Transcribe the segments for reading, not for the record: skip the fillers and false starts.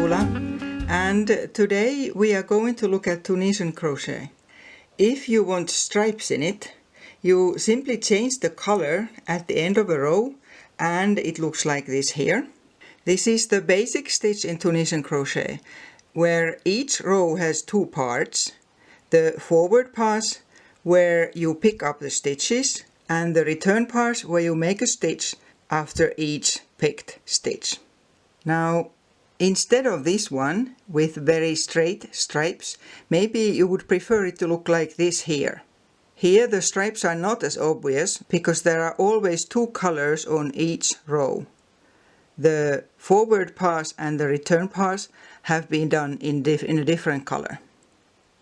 Tuula, and today we are going to look at Tunisian crochet. If you want stripes in it, you simply change the color at the end of a row and it looks like this here. This is the basic stitch in Tunisian crochet, where each row has two parts. The forward pass where you pick up the stitches and the return pass where you make a stitch after each picked stitch. Now, instead of this one with very straight stripes, maybe you would prefer it to look like this here. Here the stripes are not as obvious because there are always two colors on each row. The forward pass and the return pass have been done in a different color.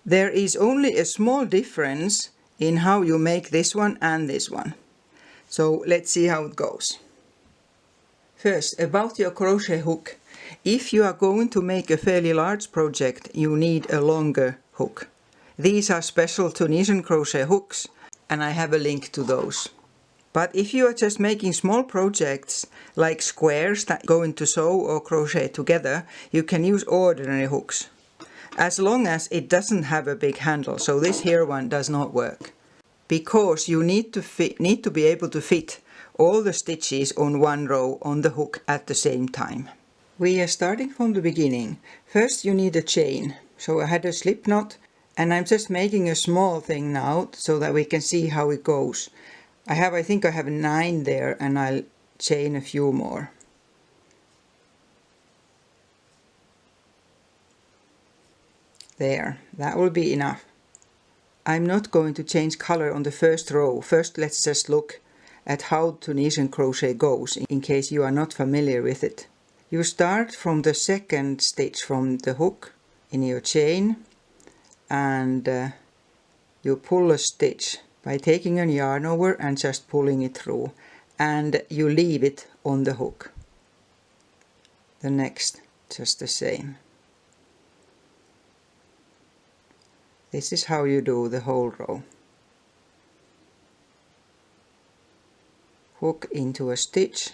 There is only a small difference in how you make this one and this one. So let's see how it goes. First, about your crochet hook. If you are going to make a fairly large project, you need a longer hook. These are special Tunisian crochet hooks, and I have a link to those. But if you are just making small projects, like squares that go into sew or crochet together, you can use ordinary hooks. As long as it doesn't have a big handle, so this here one does not work. Because you need to be able to fit all the stitches on one row on the hook at the same time. We are starting from the beginning. First you need a chain. So I had a slip knot and I'm just making a small thing now so that we can see how it goes. I think I have 9 there and I'll chain a few more. There, that will be enough. I'm not going to change color on the first row. First let's just look at how Tunisian crochet goes in case you are not familiar with it. You start from the second stitch from the hook in your chain and you pull a stitch by taking a yarn over and just pulling it through, and you leave it on the hook. The next just the same. This is how you do the whole row. Hook into a stitch,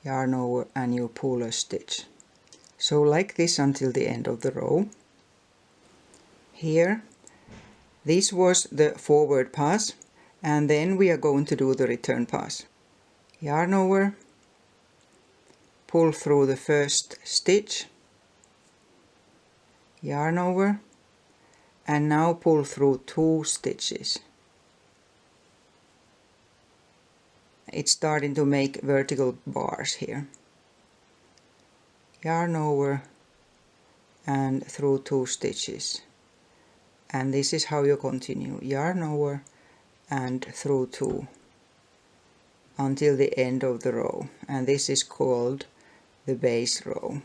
yarn over and you pull a stitch. So like this until the end of the row. Here, this was the forward pass and then we are going to do the return pass. Yarn over, pull through the first stitch, yarn over, and now pull through 2 stitches. It's starting to make vertical bars here. Yarn over and through 2 stitches. And this is how you continue. Yarn over and through 2 until the end of the row. And this is called the base row.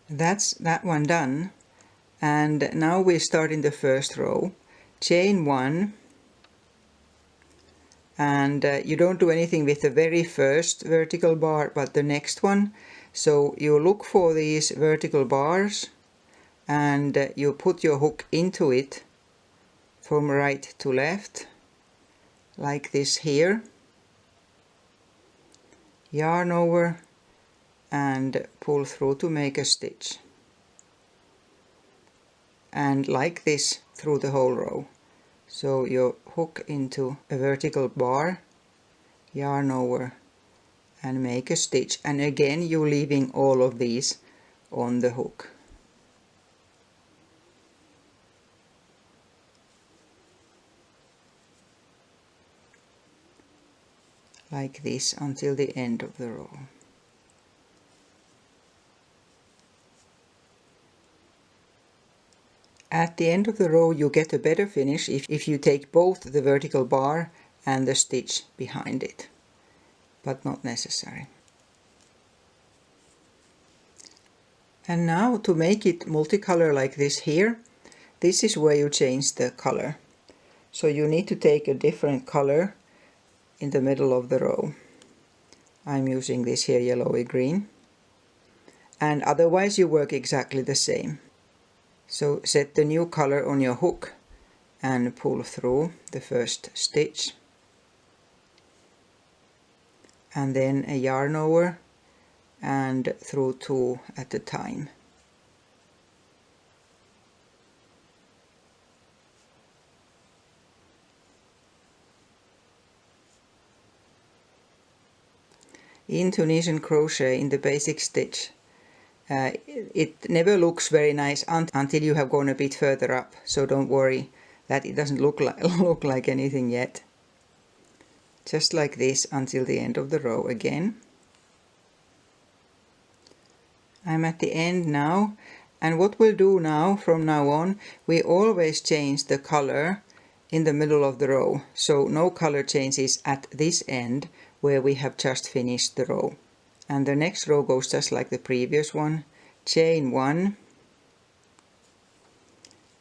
That's that one done. And now we start in the first row. Chain 1. And you don't do anything with the very first vertical bar, but the next one. So you look for these vertical bars and you put your hook into it from right to left, like this here. Yarn over and pull through to make a stitch. And like this through the whole row. So you hook into a vertical bar, yarn over and make a stitch, and again you're leaving all of these on the hook. Like this until the end of the row. At the end of the row you get a better finish if you take both the vertical bar and the stitch behind it, but not necessary. And now to make it multicolor like this here, this is where you change the color. So you need to take a different color in the middle of the row. I'm using this here yellowy green. And otherwise you work exactly the same. So set the new color on your hook and pull through the first stitch. and then a yarn over and through 2 at a time. In Tunisian crochet, in the basic stitch, it never looks very nice until you have gone a bit further up, so don't worry that it doesn't look like anything yet. Just like this until the end of the row again. I'm at the end now, and what we'll do now from now on, we always change the color in the middle of the row, so no color changes at this end where we have just finished the row. And the next row goes just like the previous one. Chain 1,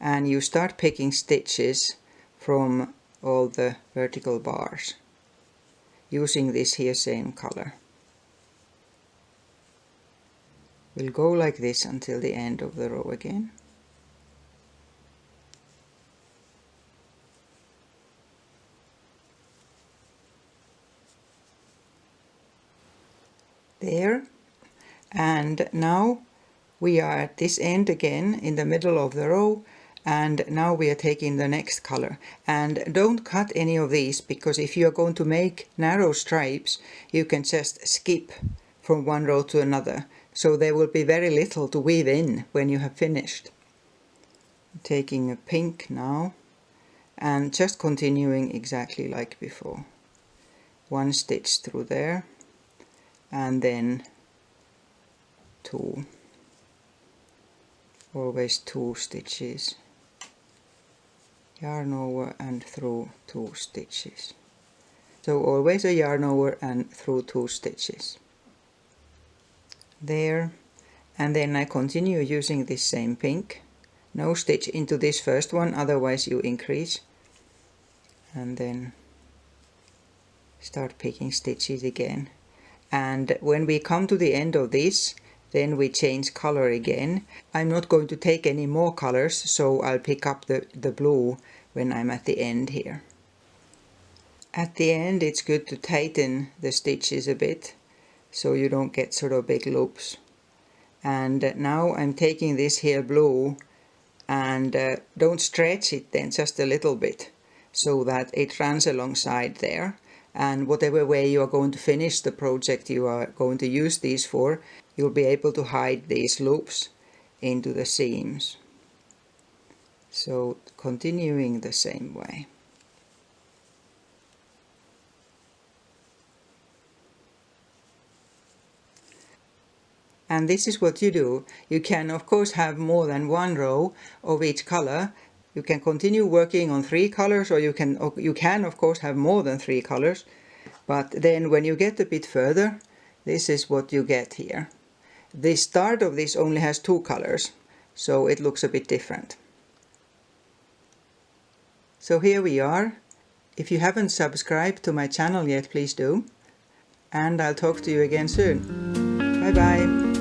and you start picking stitches from all the vertical bars using this here same color. We'll go like this until the end of the row again. There, and now we are at this end again in the middle of the row, and now we are taking the next color. And don't cut any of these, because if you are going to make narrow stripes you can just skip from one row to another, so there will be very little to weave in when you have finished. Taking a pink now and just continuing exactly like before. 1 stitch through there, and then 2. Always 2 stitches. Yarn over and through 2 stitches. So always a yarn over and through 2 stitches. There, and then I continue using this same pink. No stitch into this first one, otherwise you increase. And then start picking stitches again. And when we come to the end of this, then we change color again. I'm not going to take any more colors, so I'll pick up the blue when I'm at the end here. At the end it's good to tighten the stitches a bit, so you don't get sort of big loops. And now I'm taking this here blue, and don't stretch it then, just a little bit, so that it runs alongside there. And whatever way you are going to finish the project you are going to use these for, you'll be able to hide these loops into the seams. So continuing the same way. And this is what you do. You can of course have more than 1 row of each color. You can continue working on 3 colors, or you can of course have more than 3 colors. But then when you get a bit further, this is what you get here. The start of this only has 2 colors, so it looks a bit different. So here we are. If you haven't subscribed to my channel yet, please do. And I'll talk to you again soon. Bye bye.